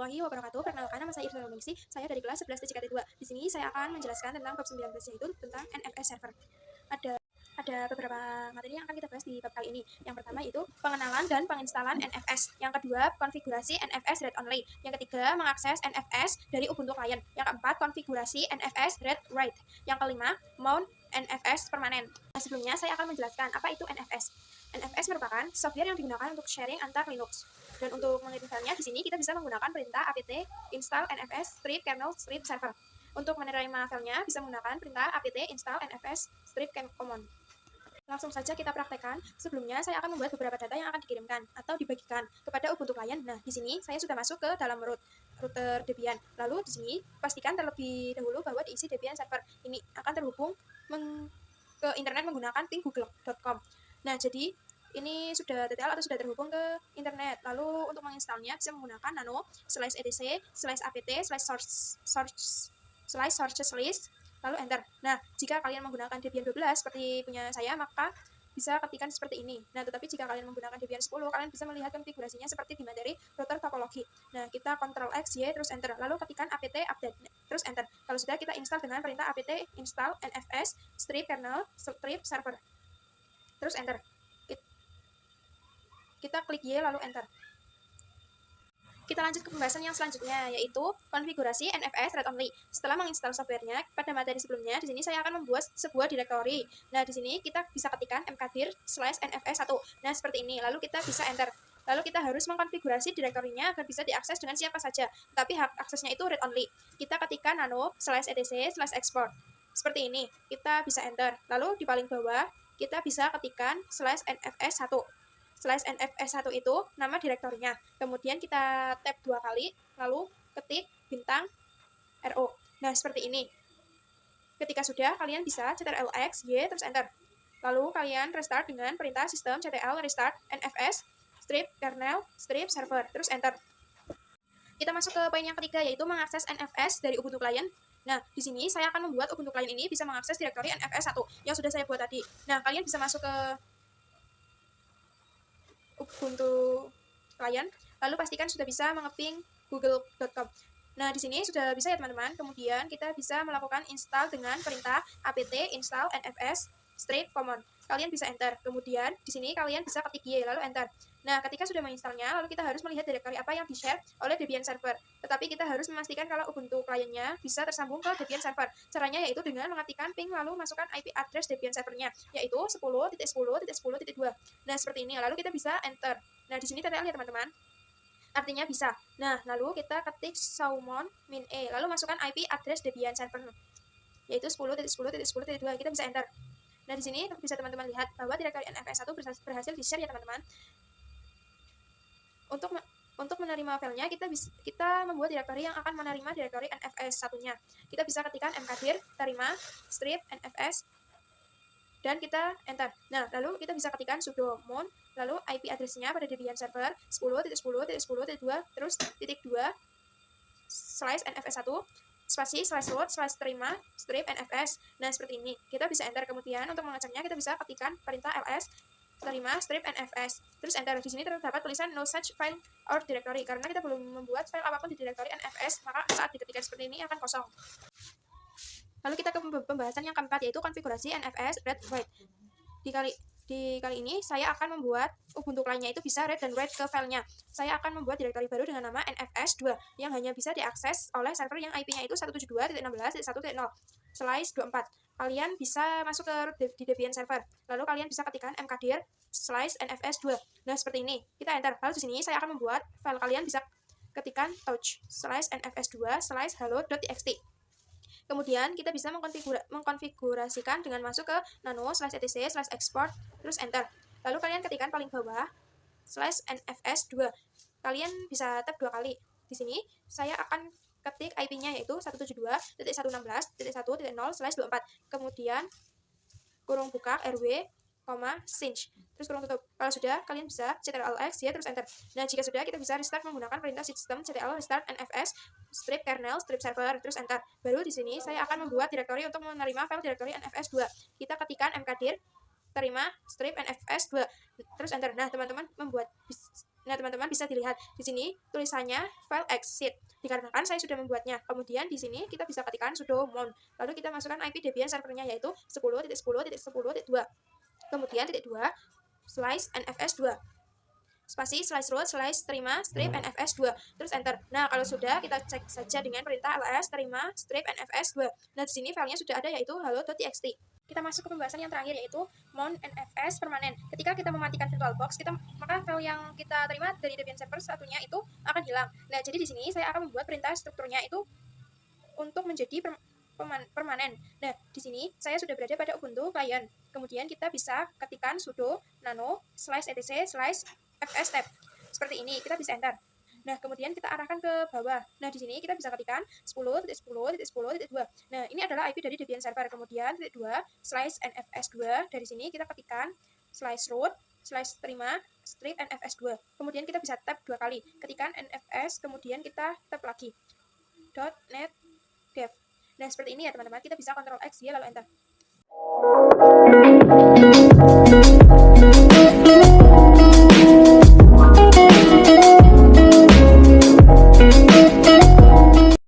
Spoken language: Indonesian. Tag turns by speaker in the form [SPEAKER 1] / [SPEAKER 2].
[SPEAKER 1] warahmatullahi wabarakatuh. Perkenalkan, nama saya Irfan Ningsi. Saya dari kelas 11 TJKT 2. Di sini saya akan menjelaskan tentang bab 19, yaitu tentang NFS server. Ada beberapa materi yang akan kita bahas di bab kali ini. Yang pertama itu pengenalan dan penginstalan NFS. Yang kedua, konfigurasi NFS read only. Yang ketiga, mengakses NFS dari Ubuntu Client. Yang keempat, konfigurasi NFS read write. Yang kelima, mount NFS permanen. Nah, sebelumnya saya akan menjelaskan apa itu NFS. NFS merupakan software yang digunakan untuk sharing antar Linux. Dan untuk menginstallnya di sini kita bisa menggunakan perintah apt install NFS strip kernel strip server. Untuk menerima filenya bisa menggunakan perintah apt install NFS strip command. Langsung saja kita praktekkan. Sebelumnya saya akan membuat beberapa data yang akan dikirimkan atau dibagikan kepada Ubuntu Client. Nah, di sini saya sudah masuk ke dalam router Debian. Lalu di sini pastikan terlebih dahulu bahwa diisi Debian server ini akan terhubung ke internet menggunakan ping google.com. Nah, jadi ini sudah detail atau sudah terhubung ke internet. Lalu untuk menginstalnya bisa menggunakan nano/etc/apt/sources/list lalu enter. Nah, jika kalian menggunakan Debian 12 seperti punya saya, maka bisa ketikkan seperti ini. Nah, tetapi jika kalian menggunakan Debian 10, kalian bisa melihat konfigurasinya seperti di materi router topologi. Nah, kita Ctrl X, Y, terus enter. Lalu ketikkan apt update, terus enter. Kalau sudah, kita install dengan perintah apt install nfs strip kernel strip server. Terus enter. Kita klik Y lalu enter. Kita lanjut ke pembahasan yang selanjutnya, yaitu konfigurasi NFS read only. Setelah menginstal softwarenya, pada materi sebelumnya, di sini saya akan membuat sebuah direktori. Nah, di sini kita bisa ketikkan mkdir/nfs1. Nah, seperti ini. Lalu kita bisa enter. Lalu kita harus mengkonfigurasi direktorinya agar bisa diakses dengan siapa saja. Tapi hak aksesnya itu read only. Kita ketikkan nano/etc/export. Seperti ini. Kita bisa enter. Lalu di paling bawah, kita bisa ketikkan /nfs1. /nfs1 itu nama direktorinya. Kemudian kita tab 2 kali, lalu ketik bintang ro. Nah, seperti ini. Ketika sudah, kalian bisa ctrl X, Y, terus enter. Lalu kalian restart dengan perintah sistem ctl restart nfs strip kernel strip server, terus enter. Kita masuk ke poin yang ketiga, yaitu mengakses NFS dari Ubuntu Client. Nah, di sini saya akan membuat Ubuntu Client ini bisa mengakses direktori NFS1 yang sudah saya buat tadi. Nah, kalian bisa masuk ke Ubuntu Client, lalu pastikan sudah bisa mengeping google.com. Nah, di sini sudah bisa ya teman-teman. Kemudian kita bisa melakukan install dengan perintah apt install nfs strip command. Kalian bisa enter. Kemudian di sini kalian bisa ketik Y lalu enter. Nah, ketika sudah menginstalnya, lalu kita harus melihat direktori apa yang di-share oleh Debian server. Tetapi kita harus memastikan kalau Ubuntu client-nya bisa tersambung ke Debian server. Caranya yaitu dengan mengetikkan ping lalu masukkan IP address Debian servernya, yaitu 10.10.10.2. Nah, seperti ini. Lalu kita bisa enter. Nah, di sini TTL ya teman-teman. Artinya bisa. Nah, lalu kita ketik summon min e, lalu masukkan IP address Debian server, yaitu 10.10.10.2. Kita bisa enter. Nah, di sini bisa teman-teman lihat bahwa direktori NFS1 berhasil di-share ya teman-teman. Untuk menerima filenya, kita membuat direktori yang akan menerima direktori NFS1-nya. Kita bisa ketikkan mkdir terima strip nfs dan kita enter. Nah, lalu kita bisa ketikkan sudo mount, lalu IP address-nya pada Debian server 10.10.10.2 terus /nfs1 spasi /root /terima strip nfs. Nah, seperti ini. Kita bisa enter. Kemudian untuk mengeceknya kita bisa ketikkan perintah ls terima strip nfs terus enter. Di sini terdapat tulisan no such file or directory karena kita belum membuat file apapun di direktori nfs, maka saat diketikkan seperti ini akan kosong. Lalu kita ke pembahasan yang keempat, yaitu konfigurasi NFS read write. Di kali ini saya akan membuat Ubuntu client-nya itu bisa read dan write ke filenya. Saya akan membuat direktori baru dengan nama nfs2 yang hanya bisa diakses oleh server yang IP-nya itu 172.16.1.0/24. Kalian bisa masuk ke di Debian server. Lalu kalian bisa ketikkan mkdir/nfs2. Nah, seperti ini. Kita enter. Lalu di sini saya akan membuat file, kalian bisa ketikkan touch/nfs2/hello.txt. Kemudian kita bisa mengkonfigurasikan dengan masuk ke nano/etc/export terus enter. Lalu kalian ketikkan paling bawah /nfs2. Kalian bisa tab 2 kali. Di sini saya akan ketik IP-nya yaitu 172.116.1.0/24. Kemudian kurung buka rw, sinch, terus kurung tutup. Kalau sudah, kalian bisa ctrl X, Y, terus enter. Nah, jika sudah, kita bisa restart menggunakan perintah sistem ctl restart nfs strip kernel strip server, terus enter. Baru di sini saya akan membuat direktori untuk menerima file direktori nfs2. Kita ketikkan mkdir terima strip nfs2 terus enter. Nah, teman-teman Nah, teman-teman bisa dilihat di sini tulisannya file exit dikarenakan saya sudah membuatnya. Kemudian di sini kita bisa ketikkan sudo mount. Lalu kita masukkan IP Debian servernya yaitu 10.10.10.2. Kemudian titik 2 slash nfs2 spasi slash root slash terima strip nfs2 terus enter. Nah, kalau sudah kita cek saja dengan perintah ls terima strip nfs2. Nah, di sini filenya sudah ada yaitu hello.txt. Kita masuk ke pembahasan yang terakhir yaitu mount nfs permanen. Ketika kita mematikan VirtualBox, maka file yang kita terima dari Debian server satunya itu akan hilang. Nah, jadi di sini saya akan membuat perintah strukturnya itu untuk menjadi permanen. Nah, di sini saya sudah berada pada Ubuntu client. Kemudian kita bisa ketikkan sudo nano slash etc slash fstab. Seperti ini, kita bisa enter. Nah, kemudian kita arahkan ke bawah. Nah, di sini kita bisa ketikkan 10.10.10.2. Nah, ini adalah IP dari Debian server. Kemudian titik 2 slash nfs2. Dari sini kita ketikkan slash root slash terima strip nfs2. Kemudian kita bisa tab 2 kali. Ketikkan nfs, kemudian kita tab lagi. .net dev. Nah, seperti ini ya teman-teman. Kita bisa Ctrl X ya lalu enter.